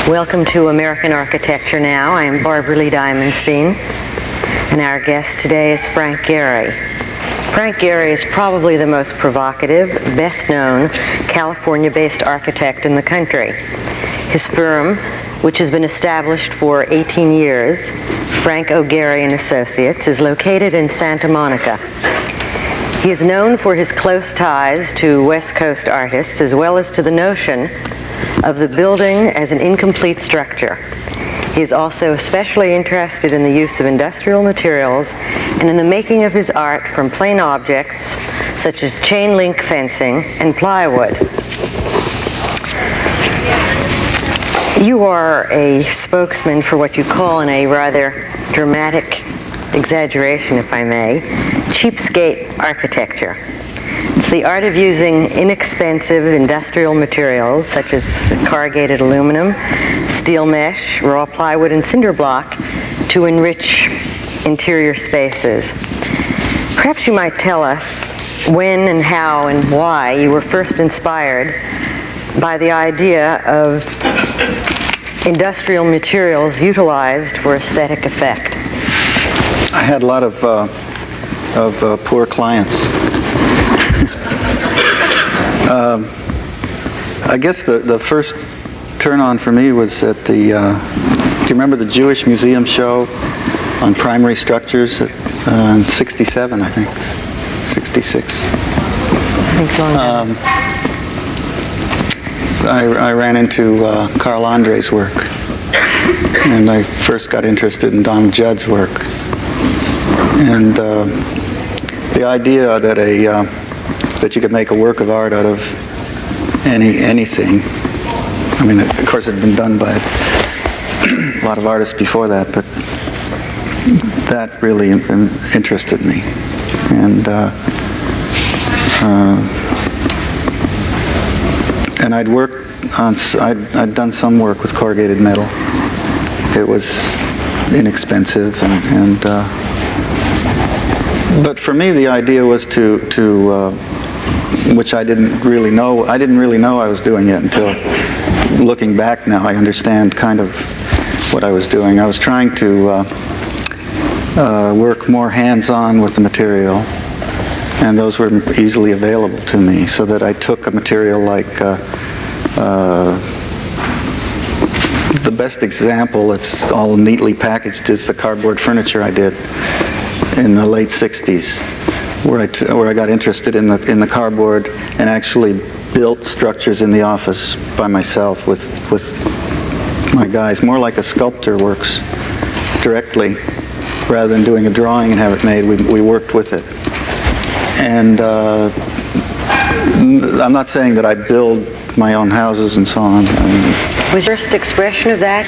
Welcome to American Architecture Now. I am Barbara Lee Diamonstein, and our guest today is Frank Gehry. Frank Gehry is probably the most provocative, best-known California-based architect in the country. His firm, which has been established for 18 years, Frank O. Gehry and Associates, is located in Santa Monica. He is known for his close ties to West Coast artists, as well as to the notion of the building as an incomplete structure. He is also especially interested in the use of industrial materials and in the making of his art from plain objects such as chain link fencing and plywood. You are a spokesman for what you call, in a rather dramatic exaggeration, if I may, cheapskate architecture. It's the art of using inexpensive industrial materials such as corrugated aluminum, steel mesh, raw plywood, and cinder block to enrich interior spaces. Perhaps you might tell us when and how and why you were first inspired by the idea of industrial materials utilized for aesthetic effect. I had a lot of poor clients. I guess the first turn-on for me was at the, do you remember the Jewish Museum show on primary structures in 67, I think, 66? I ran into Carl Andre's work, and I first got interested in Don Judd's work. And the idea that you could make a work of art out of anything. I mean, of course, it had been done by a lot of artists before that, but that really interested me. And I'd worked on, I'd done some work with corrugated metal. It was inexpensive, but for me, the idea was to which I didn't really know I was doing it until looking back now. I understand kind of what I was doing. I was trying to work more hands-on with the material, and those were easily available to me, so that I took a material like the best example, it's all neatly packaged, is the cardboard furniture I did in the late 60s, where I got interested in the cardboard and actually built structures in the office by myself with my guys, more like a sculptor works directly, rather than doing a drawing and have it made. We worked with it. And I'm not saying that I build my own houses and so on. Was your first expression of that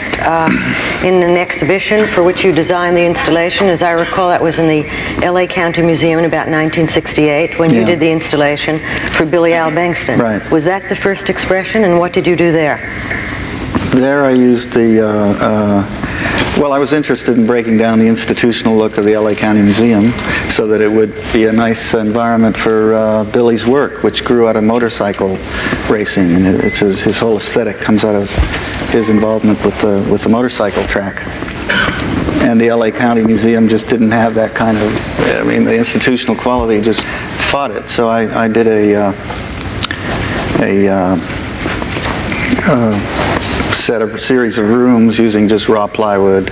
in an exhibition for which you designed the installation? As I recall, that was in the LA County Museum in about 1968 when you did the installation for Billy Al Bankston. Right. Was that the first expression, and what did you do there? There I used well, I was interested in breaking down the institutional look of the LA County Museum so that it would be a nice environment for Billy's work, which grew out of motorcycle racing, and his whole aesthetic comes out of his involvement with the motorcycle track. And the LA County Museum just didn't have that kind of, I mean, the institutional quality just fought it. So I did a series of rooms using just raw plywood,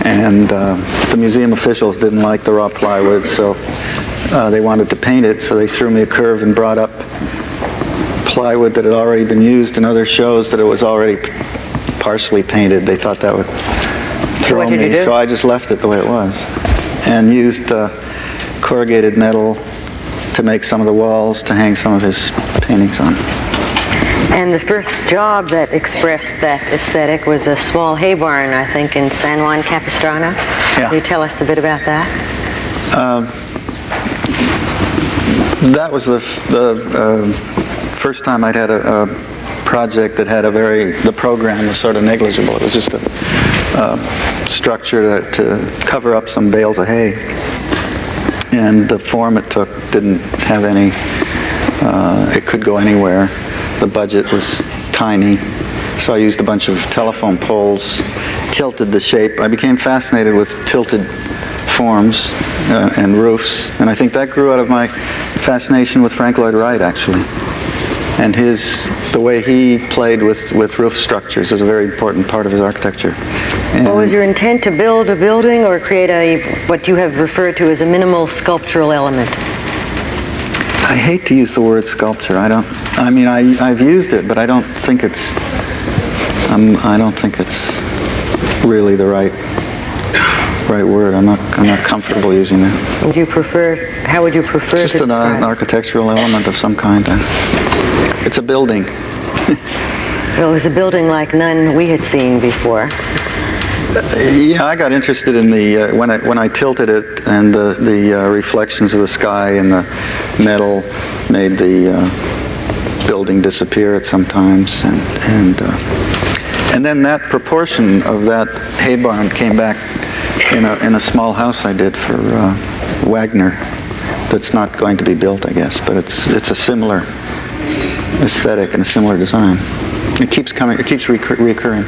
and the museum officials didn't like the raw plywood, so they wanted to paint it, so they threw me a curve and brought up plywood that had already been used in other shows that it was already partially painted. They thought that would throw me, so I just left it the way it was and used corrugated metal to make some of the walls to hang some of his paintings on. And the first job that expressed that aesthetic was a small hay barn, I think, in San Juan Capistrano. Yeah. Can you tell us a bit about that? That was the first time I'd had a project that had the program was sort of negligible. It was just a structure to cover up some bales of hay. And the form it took didn't have any, it could go anywhere. The budget was tiny, So I used a bunch of telephone poles, tilted the shape. I became fascinated with tilted forms and roofs, and I think that grew out of my fascination with Frank Lloyd Wright, actually. And the way he played with roof structures is a very important part of his architecture. What was your intent, to build a building or create what you have referred to as a minimal sculptural element? I hate to use the word sculpture. I've used it, but I don't think it's really the right word. I'm not comfortable using that. How would you prefer Just to an describe? architectural element of some kind. It's a building. Well, it was a building like none we had seen before. Yeah, I got interested in the when I tilted it, and the reflections of the sky and the metal made the building disappear at some times, and then that proportion of that hay barn came back in a small house I did for Wagner. That's not going to be built, I guess, but it's a similar aesthetic and a similar design. It keeps recurring.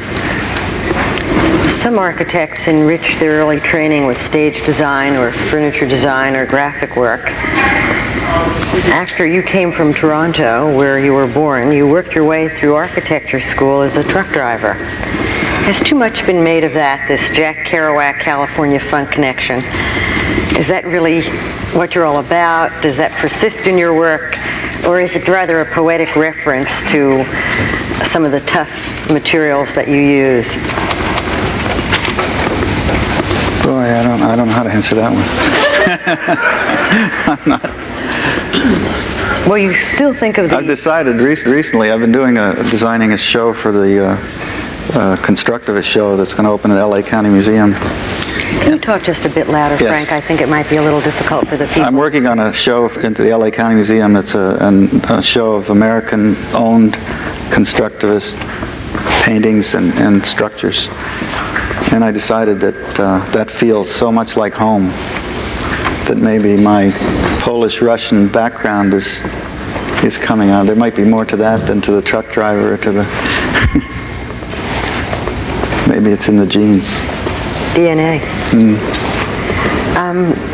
Some architects enrich their early training with stage design or furniture design or graphic work. After you came from Toronto, where you were born, you worked your way through architecture school as a truck driver. Has too much been made of that, this Jack Kerouac California funk connection? Is that really what you're all about? Does that persist in your work? Or is it rather a poetic reference to some of the tough materials that you use? Boy, I don't know how to answer that one. I'm not. Well, you still think of the... I've decided recently, I've been designing a show for the constructivist show that's going to open at LA County Museum. Can you talk just a bit louder, Yes. Frank? I think it might be a little difficult for the people. I'm working on a show into the LA County Museum. It's a show of American-owned constructivist paintings and structures. And I decided that that feels so much like home, that maybe my Polish-Russian background is coming out. There might be more to that than to the truck driver or to the... Maybe it's in the genes. DNA.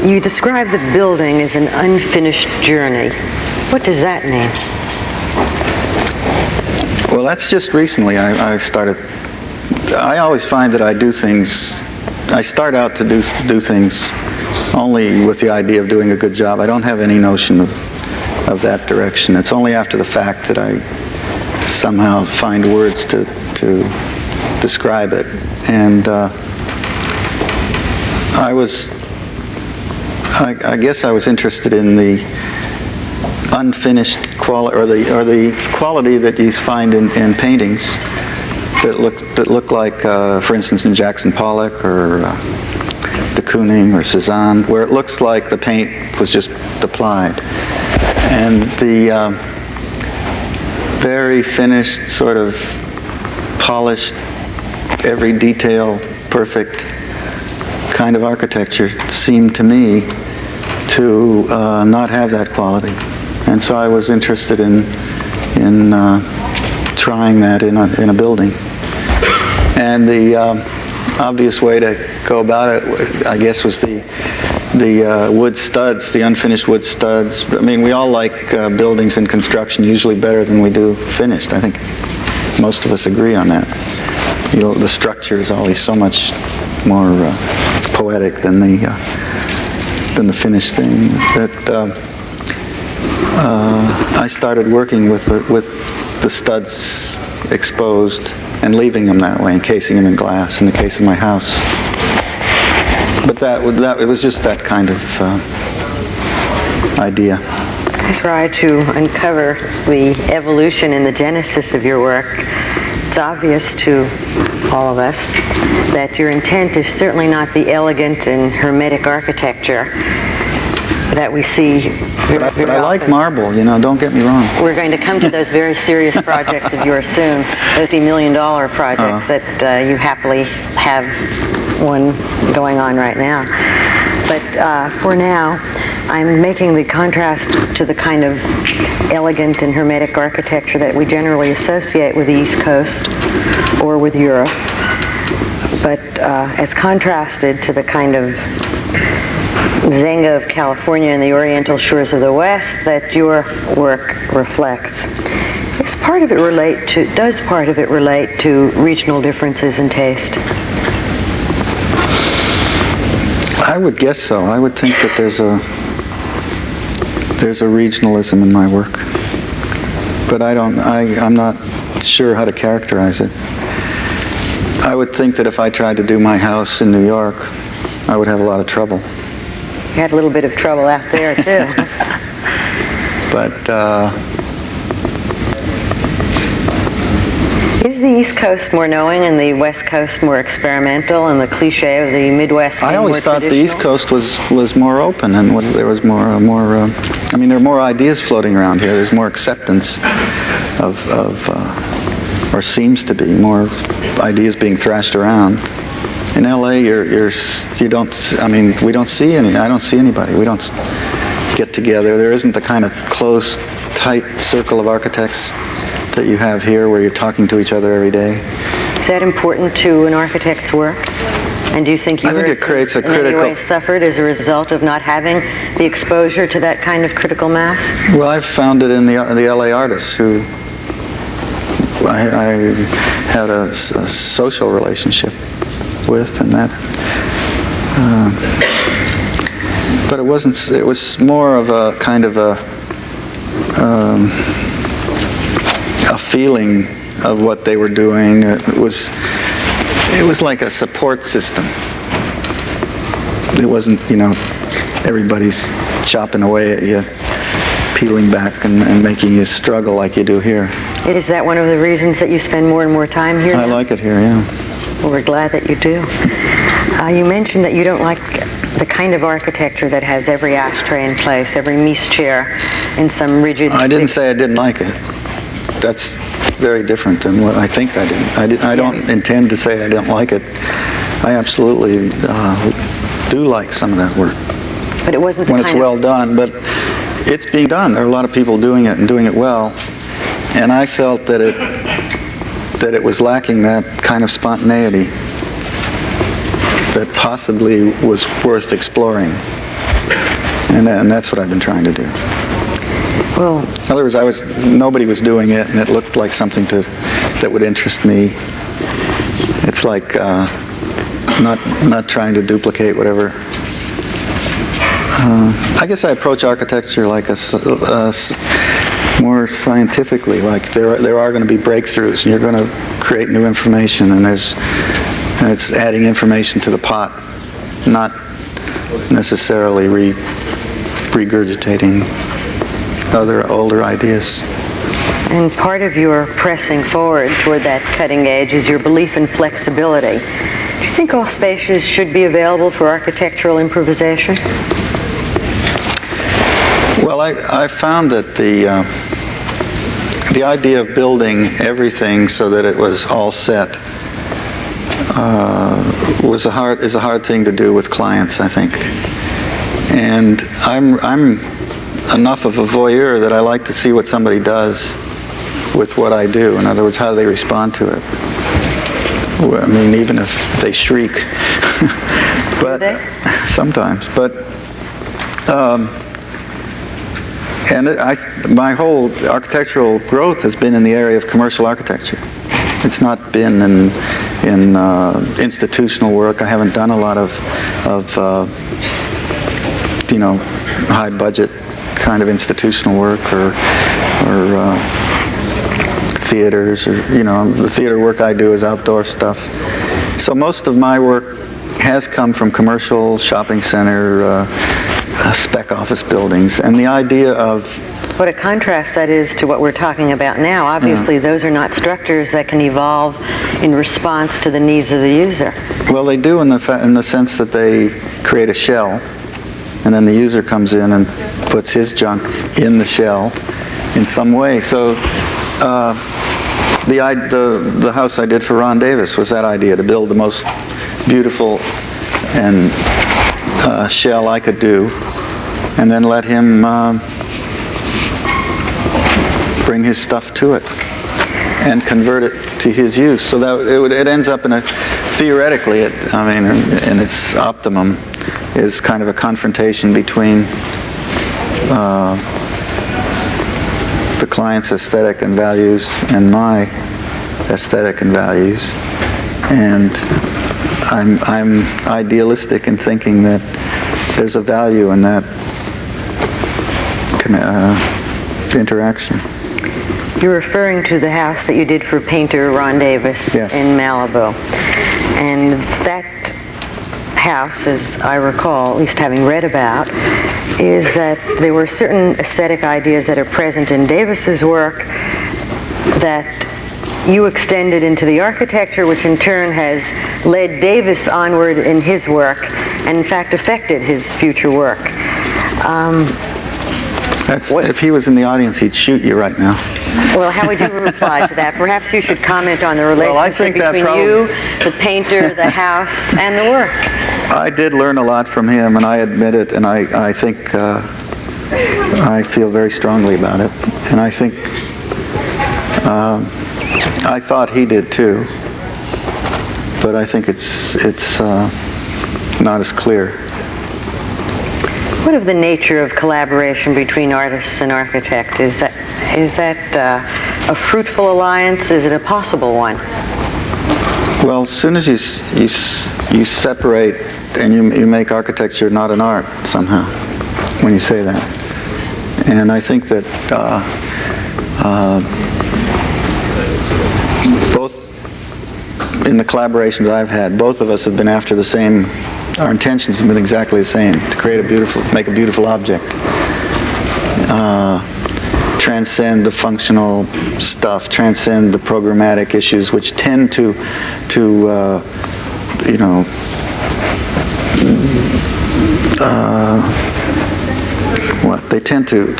You describe the building as an unfinished journey. What does that mean? Well, that's just recently I started. I always find that I start out to do things only with the idea of doing a good job. I don't have any notion of that direction. It's only after the fact that I somehow find words to describe it. And I guess I was interested in the unfinished quality, or the quality that you find in paintings that look like, for instance, in Jackson Pollock or de Kooning or Cézanne, where it looks like the paint was just applied, and the very finished, sort of polished, every detail perfect kind of architecture seemed to me to not have that quality. And so I was interested in trying that in a building. And the obvious way to go about it, I guess, was the wood studs, the unfinished wood studs. I mean, we all like buildings in construction usually better than we do finished. I think most of us agree on that. You know, the structure is always so much more poetic than the finished thing. That I started working with the studs exposed and leaving them that way, encasing them in glass in the case of my house. But it was just that kind of idea. I tried to uncover the evolution and the genesis of your work. It's obvious to all of us that your intent is certainly not the elegant and hermetic architecture that we see very But I like marble, don't get me wrong. We're going to come to those very serious projects of yours soon, those $50 million projects that you happily have one going on right now. But for now, I'm making the contrast to the kind of elegant and hermetic architecture that we generally associate with the East Coast or with Europe, but as contrasted to the kind of Zenga of California and the oriental shores of the West that your work reflects. Does part of it relate to regional differences in taste? I would guess so. I would think that there's a regionalism in my work, but I'm not sure how to characterize it. I would think that if I tried to do my house in New York, I would have a lot of trouble. You had a little bit of trouble out there too. But is the East Coast more knowing and the West Coast more experimental, and the cliche of the Midwest being I always more thought the East Coast was more open, and there was more. I mean, there are more ideas floating around here. There's more acceptance or seems to be more ideas being thrashed around. In LA, you don't. I mean, we don't see any. I don't see anybody. We don't get together. There isn't the kind of close, tight circle of architects that you have here, where you're talking to each other every day. Is that important to an architect's work? And do you think yours it creates a in any way suffered as a result of not having the exposure to that kind of critical mass? Well, I've found it in the LA artists who I had a social relationship with, and that. But it wasn't. It was more of a kind of a feeling of what they were doing. It was like a support system. It wasn't, everybody's chopping away at you, peeling back and making you struggle like you do here. Is that one of the reasons that you spend more and more time here now? I like it here, yeah. Well, we're glad that you do. You mentioned that you don't like the kind of architecture that has every ashtray in place, every mise chair in some rigid... I didn't say I didn't like it. That's very different than what I think I did. I don't intend to say I don't like it. I absolutely do like some of that work. But it wasn't when it's well done. But it's being done. There are a lot of people doing it and doing it well. And I felt that it was lacking that kind of spontaneity that possibly was worth exploring. And that's what I've been trying to do. Well, in other words, nobody was doing it, and it looked like something that would interest me. It's like not trying to duplicate whatever. I guess I approach architecture like more scientifically. Like there are going to be breakthroughs, and you're going to create new information, and it's adding information to the pot, not necessarily regurgitating other older ideas. And part of your pressing forward toward that cutting edge is your belief in flexibility. Do you think all spaces should be available for architectural improvisation? Well, I found that the idea of building everything so that it was all set is a hard thing to do with clients, I think. And I'm enough of a voyeur that I like to see what somebody does with what I do. In other words, how do they respond to it? Well, I mean, even if they shriek. But do they? Sometimes. But my whole architectural growth has been in the area of commercial architecture. It's not been in institutional work. I haven't done a lot of high budget kind of institutional work or theaters, or the theater work I do is outdoor stuff. So most of my work has come from commercial, shopping center, spec office buildings, and the idea of... What a contrast that is to what we're talking about now. Obviously, those are not structures that can evolve in response to the needs of the user. Well, they do in the sense that they create a shell, and then the user comes in and puts his junk in the shell in some way. So the house I did for Ron Davis was that idea, to build the most beautiful and shell I could do, and then let him bring his stuff to it and convert it to his use. So that it ends up in a, theoretically, in its optimum, is kind of a confrontation between the client's aesthetic and values and my aesthetic and values. And I'm idealistic in thinking that there's a value in that interaction. You're referring to the house that you did for painter Ron Davis. Yes. In Malibu. And that house, as I recall, at least having read about, is that there were certain aesthetic ideas that are present in Davis's work that you extended into the architecture, which in turn has led Davis onward in his work and in fact affected his future work. If he was in the audience, he'd shoot you right now. Well, how would you reply to that? Perhaps you should comment on the relationship between you, the painter, the house, and the work. I did learn a lot from him, and I admit it, and I think I feel very strongly about it. And I think I thought he did too, but I think it's not as clear. What of the nature of collaboration between artists and architect? Is that a fruitful alliance? Is it a possible one? Well, as soon as you separate and you make architecture not an art somehow, when you say that. And I think that both in the collaborations I've had, both of us have been after the same. Our intentions have been exactly the same: to make a beautiful object, transcend the functional stuff, transcend the programmatic issues, which tend to they tend to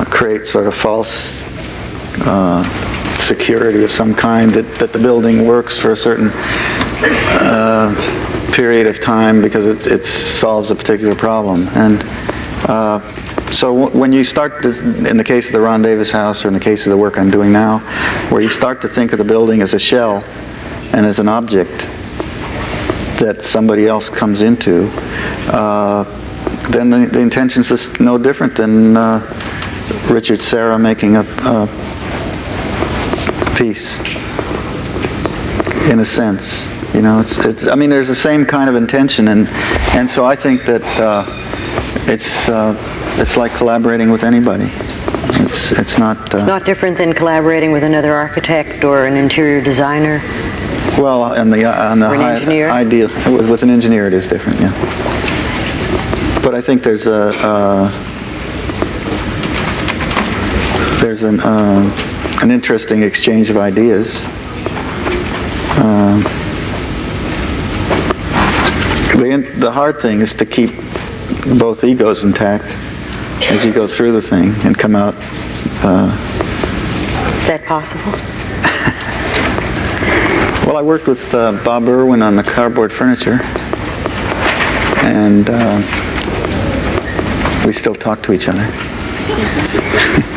create sort of false security of some kind, that the building works for a certain period of time because it solves a particular problem. And so when you start to, in the case of the Ron Davis house, or in the case of the work I'm doing now, where you start to think of the building as a shell and as an object that somebody else comes into, then the intention's is no different than Richard Serra making a piece, in a sense. You know, there's the same kind of intention, and so I think that it's like collaborating with anybody. It's not different than collaborating with another architect or an interior designer. Well, on the engineer? Ideal with an engineer, it is different, yeah. But I think there's an interesting exchange of ideas. The hard thing is to keep both egos intact as you go through the thing and come out. Is that possible? Well, I worked with Bob Irwin on the cardboard furniture, and we still talk to each other.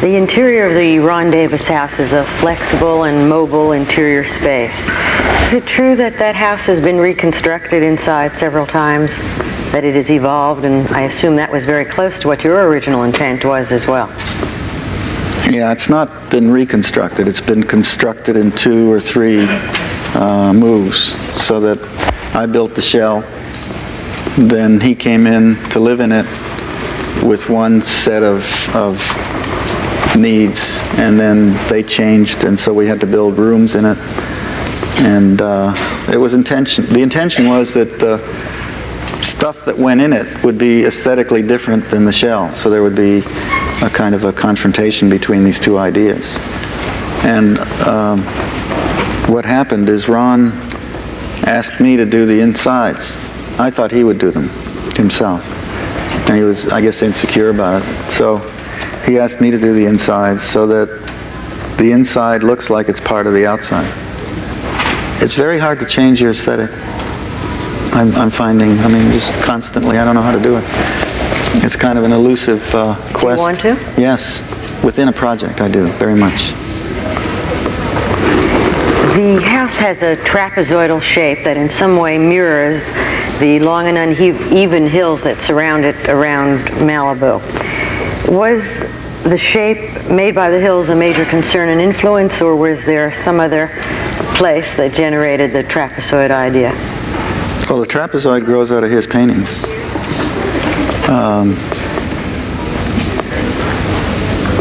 The interior of the Ron Davis house is a flexible and mobile interior space. Is it true that that house has been reconstructed inside several times, that it has evolved, and I assume that was very close to what your original intent was as well? Yeah, it's not been reconstructed. It's been constructed in 2 or 3 moves, so that I built the shell, then he came in to live in it with one set of needs, and then they changed, and so we had to build rooms in it. And it was the intention was that the stuff that went in it would be aesthetically different than the shell, so there would be a kind of a confrontation between these two ideas. And what happened is Ron asked me to do the insides. I thought he would do them himself, and he was, I guess, insecure about it. So he asked me to do the insides so that the inside looks like it's part of the outside. It's very hard to change your aesthetic. I'm finding, just constantly, I don't know how to do it. It's kind of an elusive quest. Do you want to? Yes, within a project I do, very much. The house has a trapezoidal shape that in some way mirrors the long and uneven hills that surround it around Malibu. Was the shape made by the hills a major concern and influence, or was there some other place that generated the trapezoid idea? Well, the trapezoid grows out of his paintings.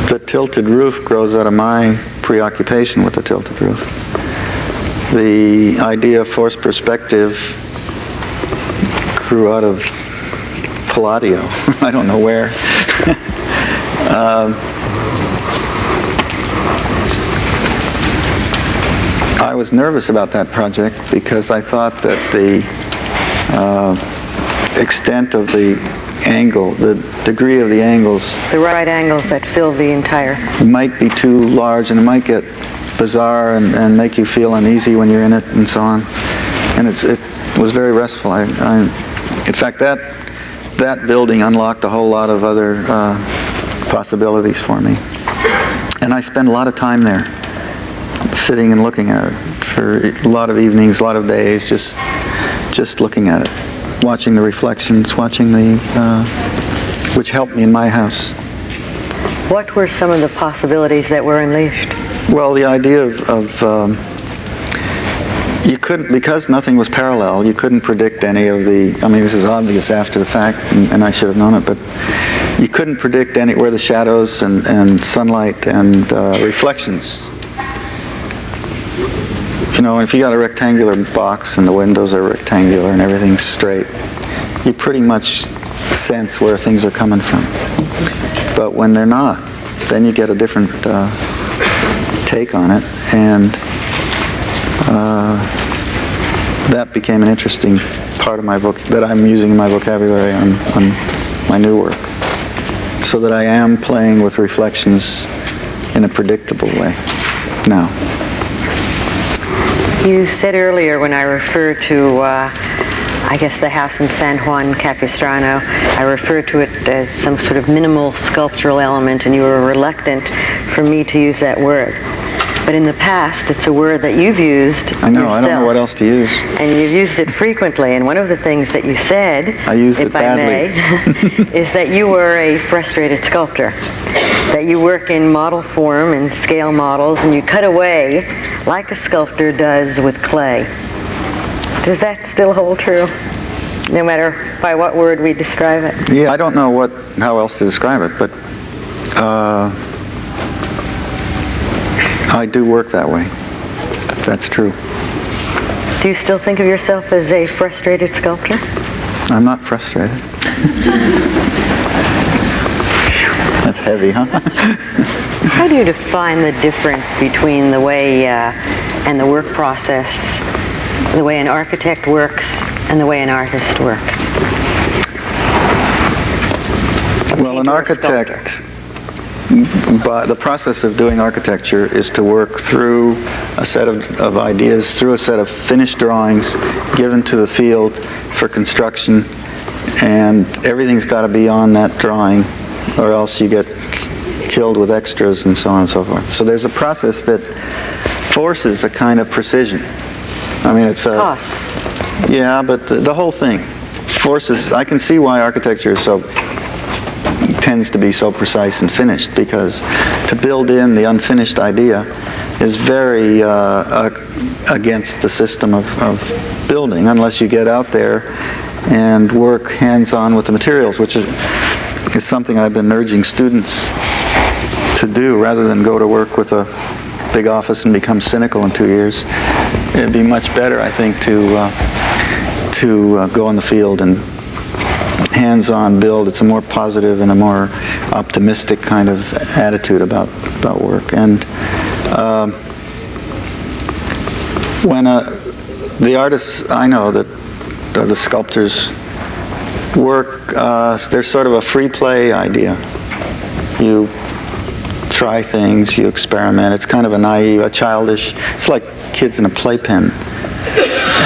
The tilted roof grows out of my preoccupation with the tilted roof. The idea of forced perspective grew out of Palladio. I don't know where. I was nervous about that project because I thought that the extent of the angle, the degree of the angles, The right angles that fill the entire... might be too large, and it might get bizarre and make you feel uneasy when you're in it and so on. And it was very restful. In fact, that building unlocked a whole lot of other possibilities for me. And I spent a lot of time there, sitting and looking at it for a lot of evenings, a lot of days, just looking at it, watching the reflections, watching which helped me in my house. What were some of the possibilities that were unleashed? Well, the idea of you couldn't, because nothing was parallel, you couldn't predict any of the, I mean, this is obvious after the fact, and I should have known it, but you couldn't predict where the shadows and sunlight and reflections. You know, if you got a rectangular box and the windows are rectangular and everything's straight, you pretty much sense where things are coming from. But when they're not, then you get a different take on it, and that became an interesting part of my book that I'm using in my vocabulary on my new work, so that I am playing with reflections in a predictable way now. You said earlier when I referred to, I guess, the house in San Juan Capistrano, I referred to it as some sort of minimal sculptural element, and you were reluctant for me to use that word. But in the past, it's a word that you've used I know, yourself. I don't know what else to use. And you've used it frequently, and one of the things that you said, I used if it badly. I may, is that you were a frustrated sculptor, that you work in model form and scale models, and you cut away like a sculptor does with clay. Does that still hold true, no matter by what word we describe it? Yeah, I don't know how else to describe it, but I do work that way. That's true. Do you still think of yourself as a frustrated sculptor? I'm not frustrated. That's heavy, huh? How do you define the difference between the way and the work process, the way an architect works and the way an artist works? Well, an architect, but the process of doing architecture is to work through a set of ideas, through a set of finished drawings given to the field for construction, and everything's got to be on that drawing, or else you get killed with extras and so on and so forth. So there's a process that forces a kind of precision. I mean, it's Costs. Yeah, but the whole thing forces. I can see why architecture tends to be so precise and finished, because to build in the unfinished idea is very against the system of building, unless you get out there and work hands-on with the materials, which is something I've been urging students to do, rather than go to work with a big office and become cynical in 2 years. It'd be much better, I think, to go in the field and hands-on build. It's a more positive and a more optimistic kind of attitude about work. And when the artists I know that are the sculptors work, there's sort of a free play idea. You try things, you experiment. It's kind of a naive, a childish, it's like kids in a playpen.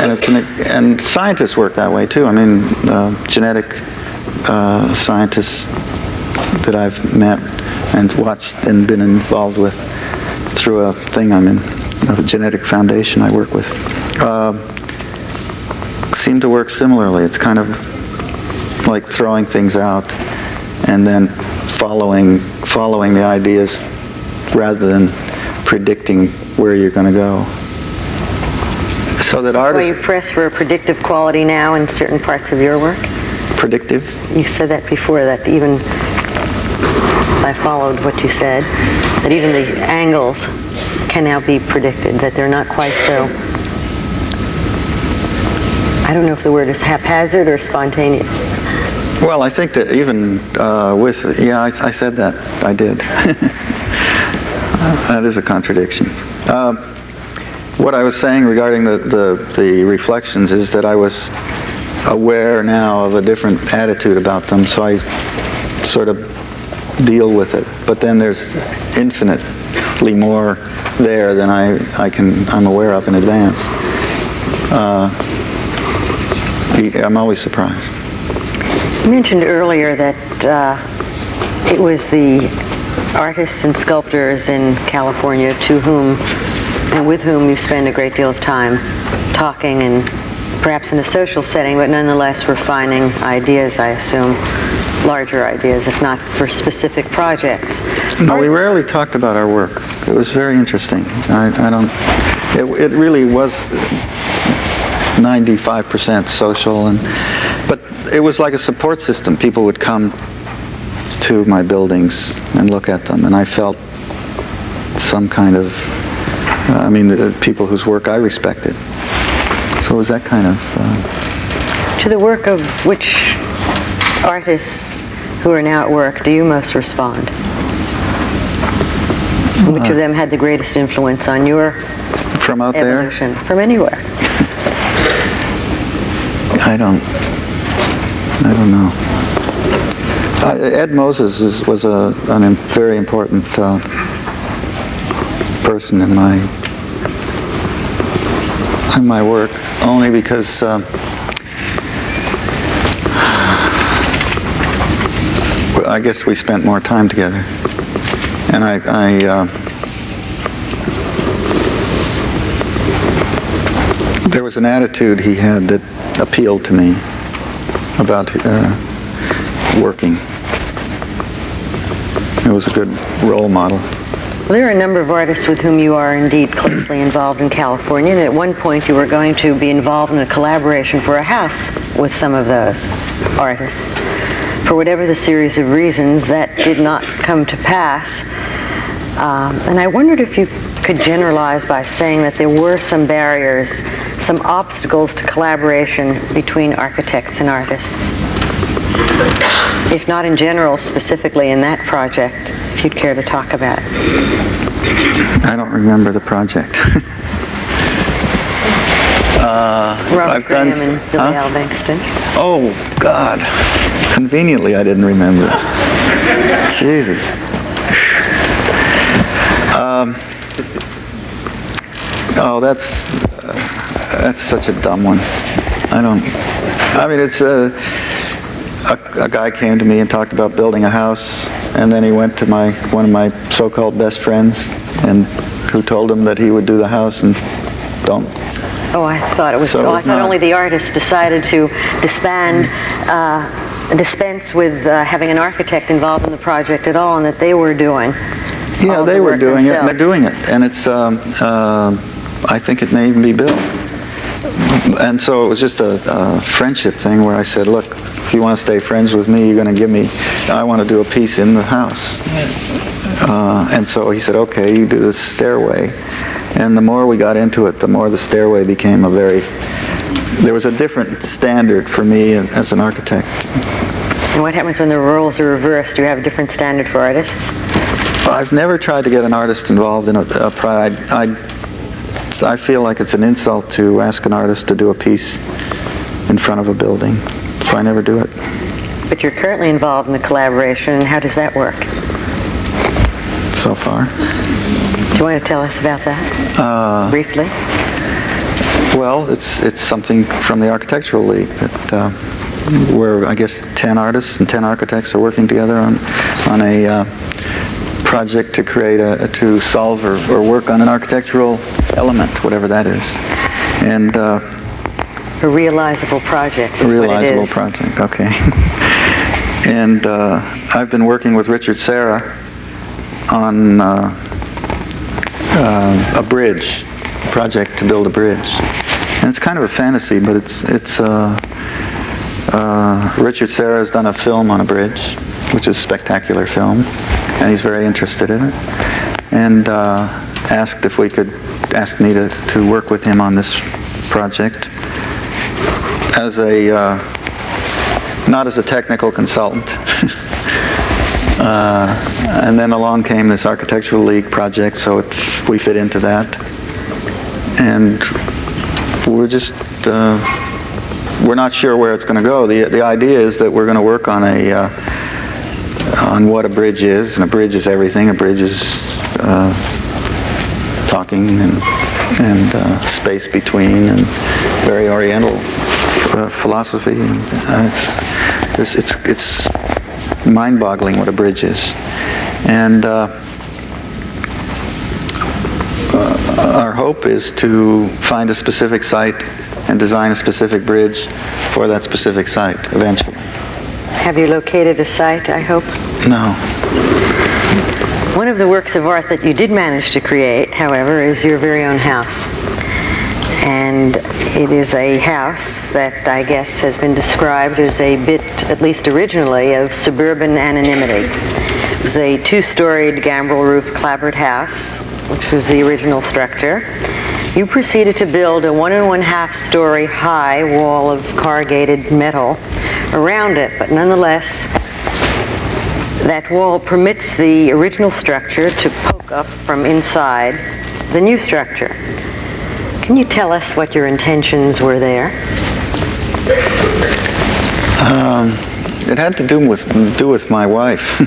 And and scientists work that way too. I mean, genetic scientists that I've met and watched and been involved with through a thing I'm in, a genetic foundation I work with, seem to work similarly. It's kind of like throwing things out and then following the ideas rather than predicting where you're going to go. So that artists... So you press for a predictive quality now in certain parts of your work? Predictive? You said that before, that even, I followed what you said, that even the angles can now be predicted, that they're not quite so, I don't know if the word is haphazard or spontaneous. Well, I think that even I said that. I did. That is a contradiction. What I was saying regarding the reflections is that I was aware now of a different attitude about them, so I sort of deal with it. But then there's infinitely more there than I'm aware of in advance. I'm always surprised. You mentioned earlier that it was the artists and sculptors in California to whom and with whom you spend a great deal of time talking, and perhaps in a social setting, but nonetheless refining ideas, I assume, larger ideas, if not for specific projects. No, we rarely talked about our work. It was very interesting. It really was 95% social, but it was like a support system. People would come to my buildings and look at them, and I felt some kind of, the people whose work I respected. So it was that kind of... To the work of which artists who are now at work do you most respond? Which of them had the greatest influence on your from out evolution? there? From anywhere. I don't know. Ed Moses was a very important person in my work, only because I guess we spent more time together, and there was an attitude he had that appealed to me about working. It was a good role model. Well, there are a number of artists with whom you are indeed closely involved in California, and at one point you were going to be involved in a collaboration for a house with some of those artists. For whatever the series of reasons, that did not come to pass. And I wondered if you could generalize by saying that there were some barriers, some obstacles to collaboration between architects and artists. If not in general, specifically in that project, if you'd care to talk about it. I don't remember the project. Robert Graham and Billy L. Bankston. Oh, God. Conveniently, I didn't remember. Jesus. That's such a dumb one. It's a guy came to me and talked about building a house, and then he went to one of my so-called best friends, and who told him that he would do the house and don't. Oh, I thought it was. So I thought only the artist decided to dispense with having an architect involved in the project at all, and that they were doing. Yeah, they were doing it, and they're doing it, and it's. I think it may even be built. And so it was just a friendship thing where I said, look, if you want to stay friends with me, you're going to give me, I want to do a piece in the house. And so he said, okay, you do this stairway. And the more we got into it, the more the stairway became there was a different standard for me as an architect. And what happens when the roles are reversed? Do you have a different standard for artists? I've never tried to get an artist involved in a project. I feel like it's an insult to ask an artist to do a piece in front of a building, so I never do it. But you're currently involved in the collaboration, and how does that work? So far. Do you want to tell us about that, briefly? Well, it's something from the Architectural League that where I guess 10 artists and 10 architects are working together on a project to create to solve or work on an architectural element, whatever that is. And a realizable project is realizable what it is. project, okay. And I've been working with Richard Serra on a bridge, a project to build a bridge. And it's kind of a fantasy, but it's Richard Serra has done a film on a bridge, which is a spectacular film, and he's very interested in it. And asked if we could ask me to work with him on this project as not as a technical consultant. And then along came this Architectural League project, so we fit into that. And we're just, we're not sure where it's going to go. The idea is that we're going to work on on what a bridge is, and a bridge is everything. A bridge is talking and space between, and very Oriental philosophy. It's mind-boggling what a bridge is. And our hope is to find a specific site and design a specific bridge for that specific site eventually. Have you located a site, I hope? No. One of the works of art that you did manage to create, however, is your very own house. And it is a house that I guess has been described as a bit, at least originally, of suburban anonymity. It was a two-storied gambrel roof clapboard house, which was the original structure. You proceeded to build a 1 1/2 story high wall of corrugated metal around it, but nonetheless, that wall permits the original structure to poke up from inside the new structure. Can you tell us what your intentions were there? It had to do with my wife.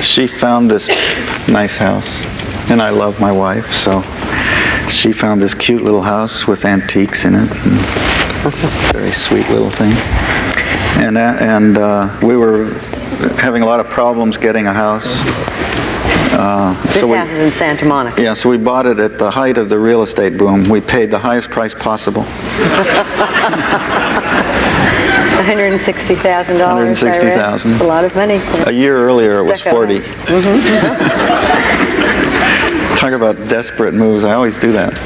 She found this nice house, and I love my wife, so she found this cute little house with antiques in it, and very sweet little thing. And we were having a lot of problems getting a house. This house is in Santa Monica. Yeah, so we bought it at the height of the real estate boom. We paid the highest price possible. $160,000. $160,000. That's a lot of money. A year earlier, it was 40. Talk about desperate moves. I always do that.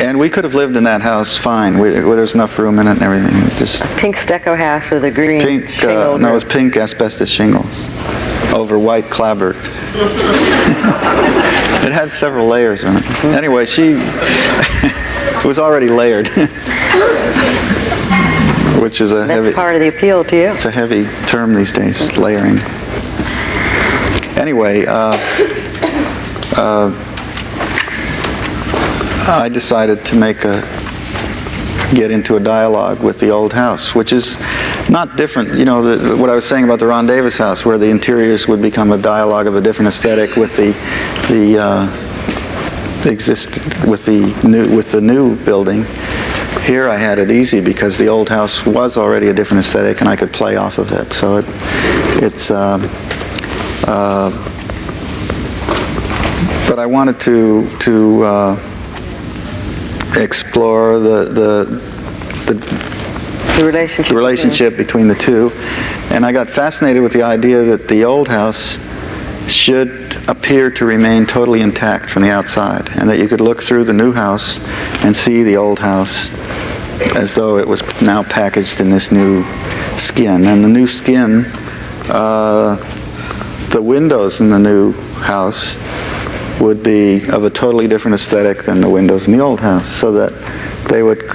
And we could have lived in that house fine. There's enough room in it and everything. Just a pink stucco house with a green shingle. No, it was pink asbestos shingles over white clapboard. It had several layers in it. Anyway, it was already layered, which is a heavy... That's part of the appeal to you. It's a heavy term these days, layering. Anyway, I decided to get into a dialogue with the old house, which is not different, what I was saying about the Ron Davis house, where the interiors would become a dialogue of a different aesthetic with the new building. Here I had it easy because the old house was already a different aesthetic, and I could play off of it. So but I wanted to explore the relationship between the two, and I got fascinated with the idea that the old house should appear to remain totally intact from the outside, and that you could look through the new house and see the old house as though it was now packaged in this new skin. And the new skin, the windows in the new house would be of a totally different aesthetic than the windows in the old house, so that they would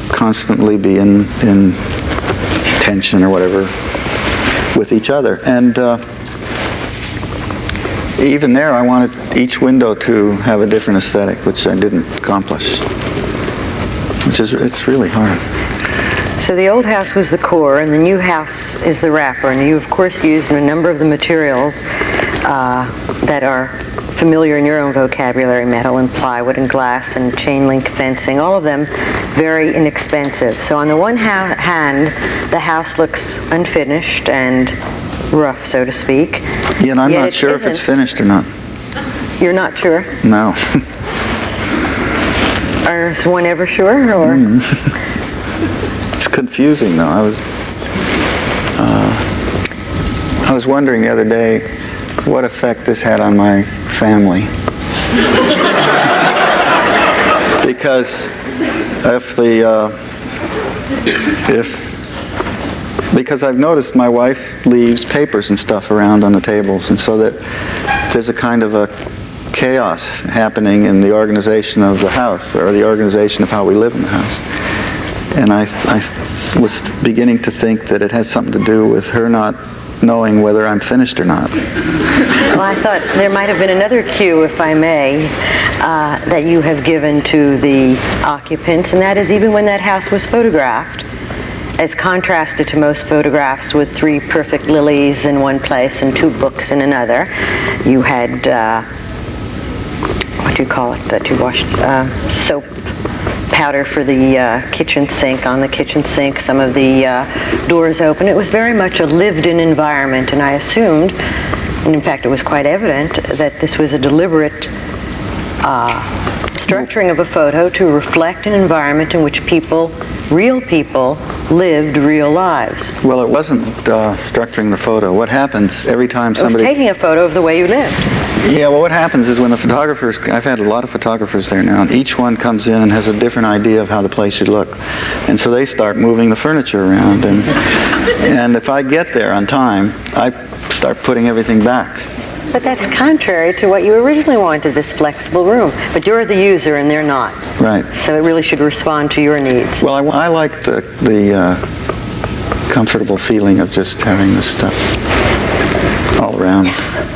constantly be in tension or whatever with each other. And even there, I wanted each window to have a different aesthetic, which I didn't accomplish. It's really hard. So the old house was the core, and the new house is the wrapper. And you, of course, used a number of the materials that are familiar in your own vocabulary: metal and plywood and glass and chain link fencing, all of them very inexpensive. So on the one hand, the house looks unfinished and rough, so to speak. Yeah, and I'm not sure if it's finished or not. You're not sure? No. Is one ever sure, or? It's confusing, though. I was wondering the other day what effect this had on my family. Because because I've noticed my wife leaves papers and stuff around on the tables, and so that there's a kind of a chaos happening in the organization of the house, or the organization of how we live in the house. And I was beginning to think that it has something to do with her not knowing whether I'm finished or not. Well, I thought there might have been another cue, if I may, that you have given to the occupants, and that is even when that house was photographed, as contrasted to most photographs with 3 perfect lilies in one place and 2 books in another, you had, what do you call it, that you washed, soap powder for the kitchen sink, on the kitchen sink, some of the doors open. It was very much a lived-in environment, and I assumed, and in fact it was quite evident, that this was a deliberate structuring of a photo to reflect an environment in which people, real people, lived real lives. Well, it wasn't structuring the photo. What happens every time somebody... It was taking a photo of the way you lived. Yeah, well, what happens is when the photographers... I've had a lot of photographers there now, and each one comes in and has a different idea of how the place should look. And so they start moving the furniture around. And if I get there on time, I start putting everything back. But that's contrary to what you originally wanted, this flexible room. But you're the user and they're not. Right. So it really should respond to your needs. Well, I like the comfortable feeling of just having this stuff all around.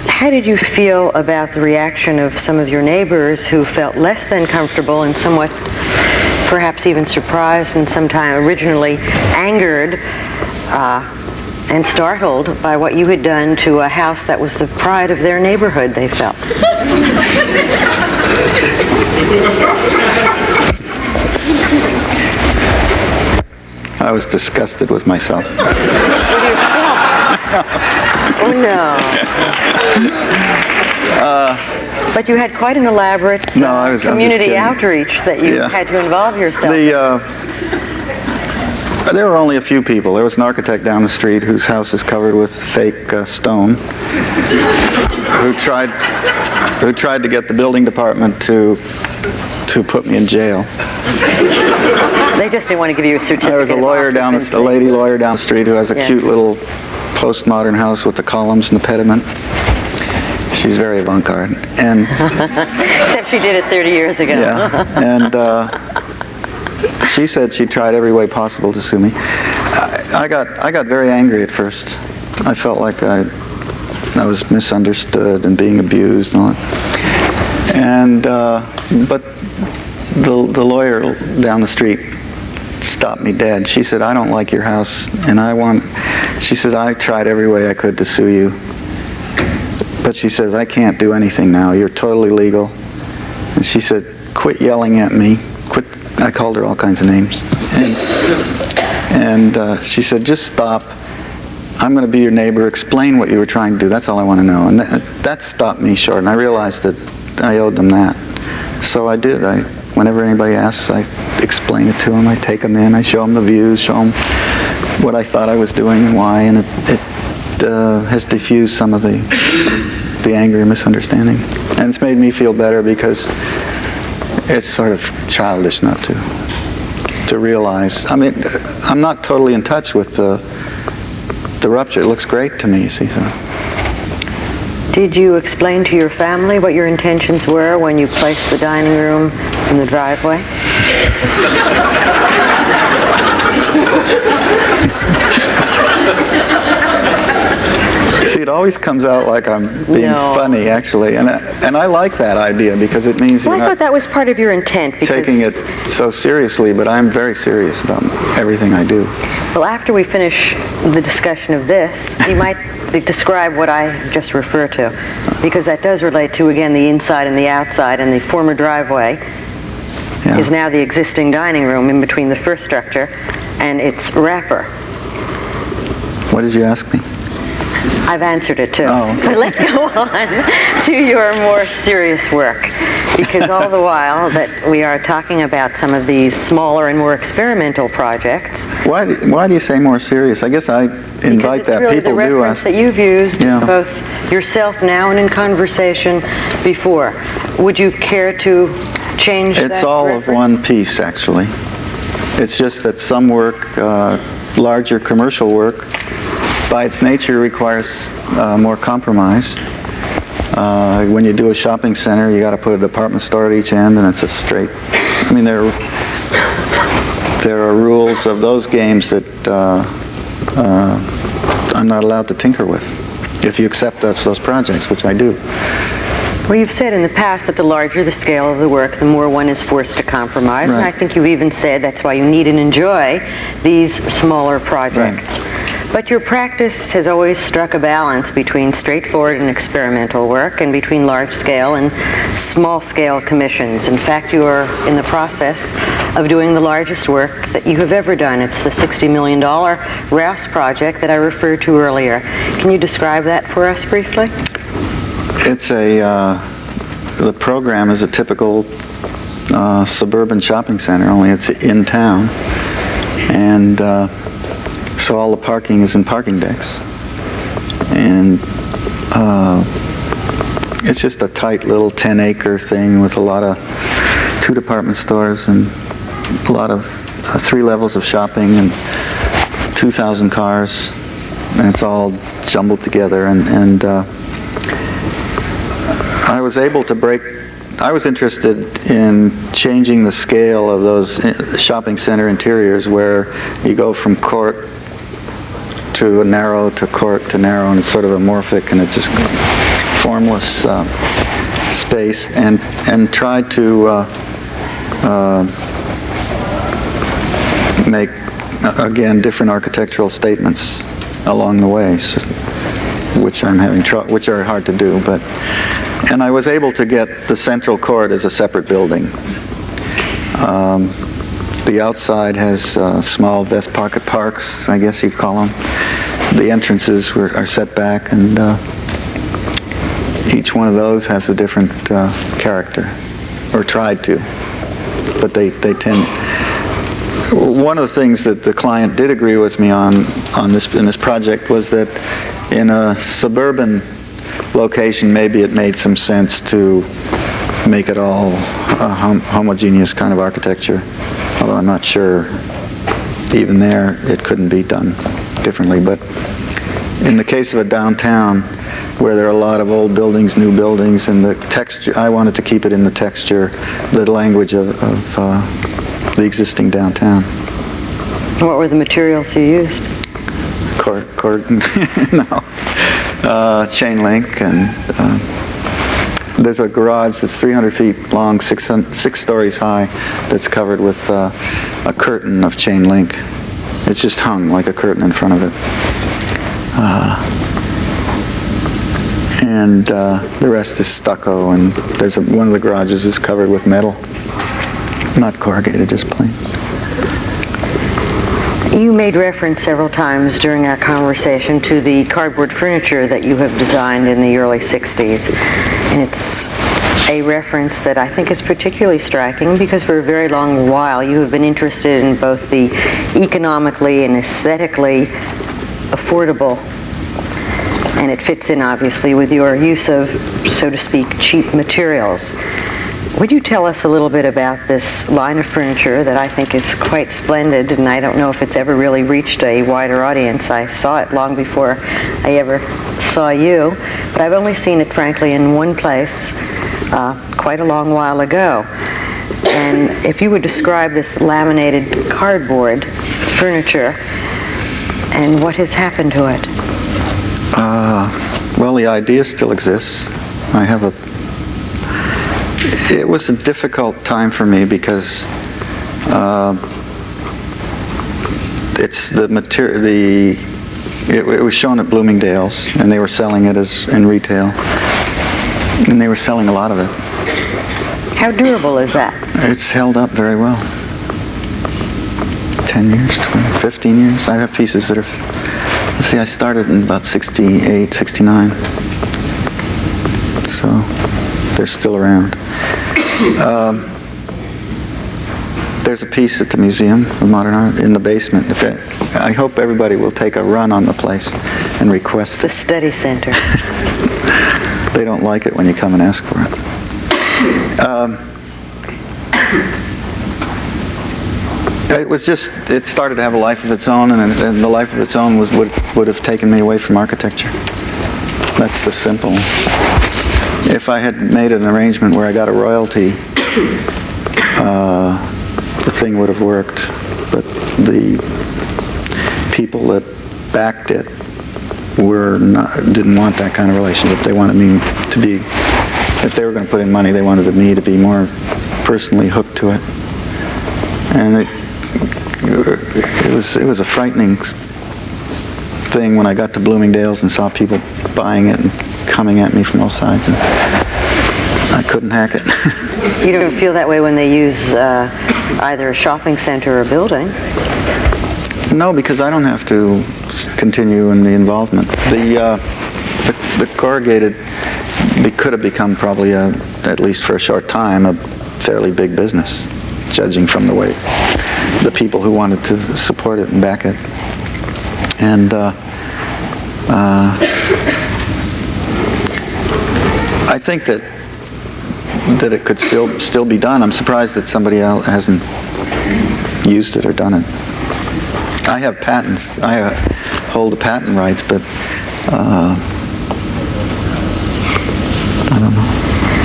How did you feel about the reaction of some of your neighbors who felt less than comfortable and somewhat perhaps even surprised and sometimes originally angered and startled by what you had done to a house that was the pride of their neighborhood, they felt? I was disgusted with myself. Oh, no. But you had quite an elaborate community outreach that you had to involve yourself in. There were only a few people. There was an architect down the street whose house is covered with fake stone, who tried to get the building department to put me in jail. They just didn't want to give you a certificate. There was a lady lawyer down the street who has a cute little postmodern house with the columns and the pediment. She's very avant-garde, and except she did it 30 years ago. Yeah, and she said she tried every way possible to sue me. I got very angry at first. I felt like I was misunderstood and being abused and all that. And but the lawyer down the street stopped me dead. She said, "I don't like your house, and she says, I tried every way I could to sue you. But she says, I can't do anything now. You're totally legal." And she said, "Quit yelling at me. Quit." I called her all kinds of names. And she said, "Just stop. I'm going to be your neighbor. Explain what you were trying to do. That's all I want to know." And that stopped me short, and I realized that I owed them that. So I did. Whenever anybody asks, I explain it to them. I take them in. I show them the views, show them what I thought I was doing and why, and it has diffused some of the anger and misunderstanding. And it's made me feel better because it's sort of childish not to realize. I mean, I'm not totally in touch with the rupture. It looks great to me, you see. So. Did you explain to your family what your intentions were when you placed the dining room in the driveway? See, it always comes out like I'm being No. funny, actually, and I like that idea because it means Well, you're I not thought that was part of your intent. Because, taking it so seriously, but I'm very serious about everything I do. well, after we finish the discussion of this, you might describe what I just referred to, because that does relate to, again, the inside and the outside, and the former driveway Yeah. is now the existing dining room in between the first structure and its wrapper. What did you ask me? I've answered it too. Oh, okay. But let's go on to your more serious work, because all the while that we are talking about some of these smaller and more experimental projects, Why do you say more serious? I guess I invite because that. it's really People the do reference ask. that you've used Yeah. both yourself now and in conversation before. Would you care to change that It's all of reference? one piece, actually. It's just that some work, larger commercial work, by its nature requires more compromise. When you do a shopping center, you got to put a department store at each end, and it's a straight. I mean, there are rules of those games that I'm not allowed to tinker with. If you accept those projects, which I do. Well, you've said in the past that the larger the scale of the work, the more one is forced to compromise. And I Right. think you've even said that's why you need and enjoy these smaller projects. But your practice has always struck a balance between straightforward and experimental work and between large-scale and small-scale commissions. In fact, you are in the process of doing the largest work that you have ever done. It's the $60 million Rouse project that I referred to earlier. Can you describe that for us briefly? It's the program is a typical suburban shopping center, only it's in town. And so all the parking is in parking decks. And it's just a tight little 10-acre thing with a lot of 2 department stores and a lot of 3 levels of shopping and 2,000 cars. And it's all jumbled together. And I was able to I was interested in changing the scale of those shopping center interiors where you go from court to narrow to court to narrow, and it's sort of amorphic and it's just formless space, and tried to make, again, different architectural statements along the way, which which are hard to do, and I was able to get the central court as a separate building. The outside has small vest pocket parks, I guess you'd call them. The entrances are set back, and each one of those has a different character, or tried to. But they tend. One of the things that the client did agree with me on in this project was that in a suburban location, maybe it made some sense to make it all a homogeneous kind of architecture. Although I'm not sure, even there, it couldn't be done differently. But in the case of a downtown, where there are a lot of old buildings, new buildings, and the texture, I wanted to keep it in the texture, the language of the existing downtown. What were the materials you used? Chain link, and there's a garage that's 300 feet long, 6 stories high, that's covered with a curtain of chain link. It's just hung like a curtain in front of it. And the rest is stucco, and one of the garages is covered with metal. Not corrugated, just plain. You made reference several times during our conversation to the cardboard furniture that you have designed in the early 60s. And it's a reference that I think is particularly striking because for a very long while you have been interested in both the economically and aesthetically affordable, and it fits in obviously with your use of, so to speak, cheap materials. Would you tell us a little bit about this line of furniture that I think is quite splendid, and I don't know if it's ever really reached a wider audience. I saw it long before I ever saw you, but I've only seen it, frankly, in one place quite a long while ago. And if you would describe this laminated cardboard furniture and what has happened to it. Well, the idea still exists. It was a difficult time for me because it's the material. It was shown at Bloomingdale's, and they were selling it in retail, and they were selling a lot of it. How durable is that? It's held up very well. 10 years, 20, 15 years. I have pieces that are, let's see, I started in about 68, 69. So they're still around. There's a piece at the Museum of Modern Art in the basement. I hope everybody will take a run on the place and request the study center. They don't like it when you come and ask for it. It started to have a life of its own, and the life of its own would have taken me away from architecture. That's the simple. If I had made an arrangement where I got a royalty, the thing would have worked. But the people that backed it didn't want that kind of relationship. They wanted me to be, if they were going to put in money, they wanted me to be more personally hooked to it. And it was a frightening thing when I got to Bloomingdale's and saw people buying it and coming at me from all sides, and I couldn't hack it. You don't feel that way when they use either a shopping center or a building? No, because I don't have to continue in the involvement. The corrugated could have become probably, at least for a short time, a fairly big business, judging from the way the people who wanted to support it and back it. And I think that it could still be done. I'm surprised that somebody else hasn't used it or done it. I have patents. I hold the patent rights, but I don't know.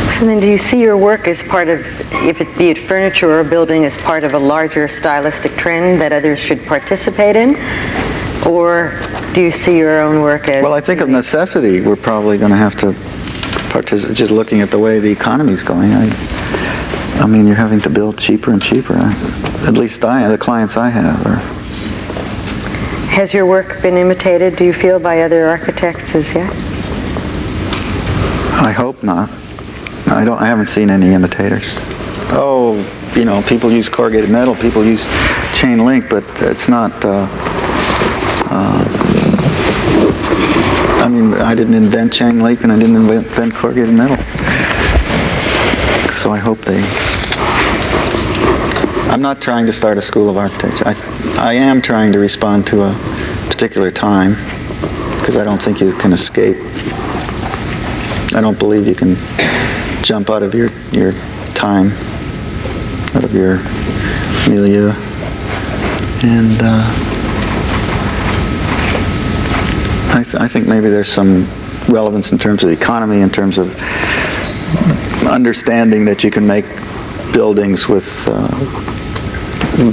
So then do you see your work as part of, be it furniture or a building, as part of a larger stylistic trend that others should participate in? Or do you see your own work as... Well, I think of necessity, we're probably going to have to participate, just looking at the way the economy's going. I mean, you're having to build cheaper and cheaper. At least the clients I have are... Has your work been imitated, do you feel, by other architects as yet? I hope not. I haven't seen any imitators. Oh, people use corrugated metal, people use chain link, but it's not... I mean, I didn't invent chain link, and I didn't invent corrugated metal. So I hope I'm not trying to start a school of architecture. I am trying to respond to a particular time, because I don't think you can escape. I don't believe you can jump out of your time, out of your milieu. And I think maybe there's some relevance in terms of the economy, in terms of understanding that you can make buildings with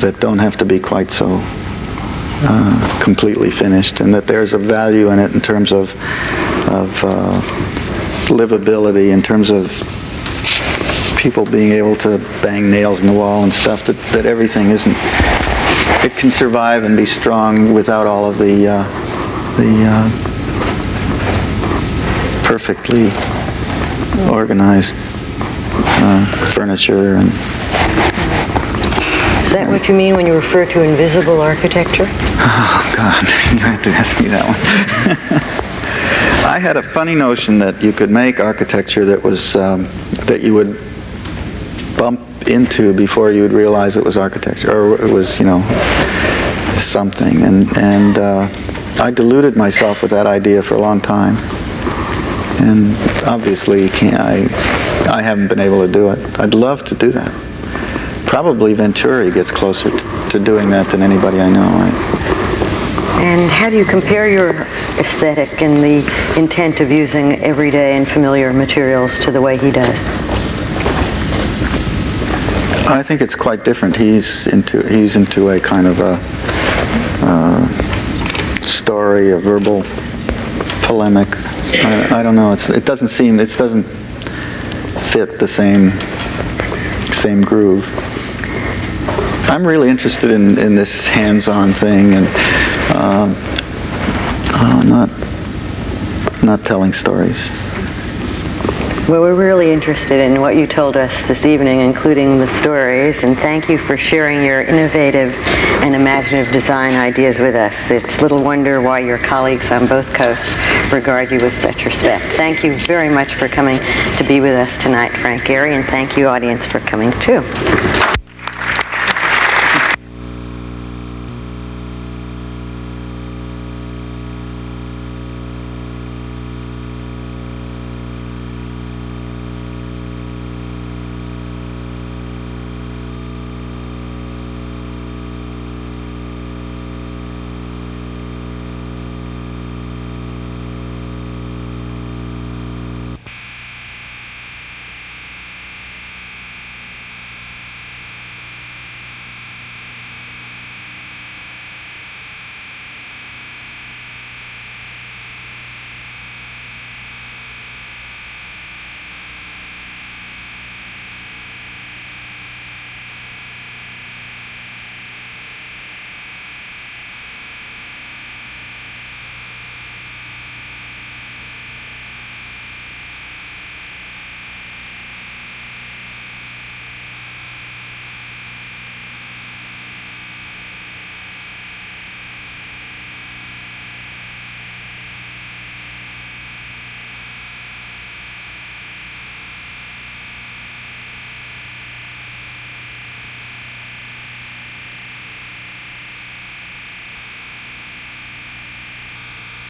that don't have to be quite so completely finished, and that there's a value in it in terms of livability, in terms of people being able to bang nails in the wall and stuff, that everything isn't, it can survive and be strong without all of the perfectly organized furniture. And is that what you mean when you refer to invisible architecture? Oh God, you have to ask me that one. I had a funny notion that you could make architecture that was that you would bump into before you would realize it was architecture, or it was, something. And I deluded myself with that idea for a long time. And obviously, I haven't been able to do it. I'd love to do that. Probably Venturi gets closer to doing that than anybody I know. And how do you compare your aesthetic and the intent of using everyday and familiar materials to the way he does? I think it's quite different. He's into a kind of a story, a verbal polemic. I don't know. It doesn't fit the same groove. I'm really interested in this hands-on thing and not telling stories. Well, we're really interested in what you told us this evening, including the stories, and thank you for sharing your innovative and imaginative design ideas with us. It's little wonder why your colleagues on both coasts regard you with such respect. Thank you very much for coming to be with us tonight, Frank Gehry, and thank you, audience, for coming too.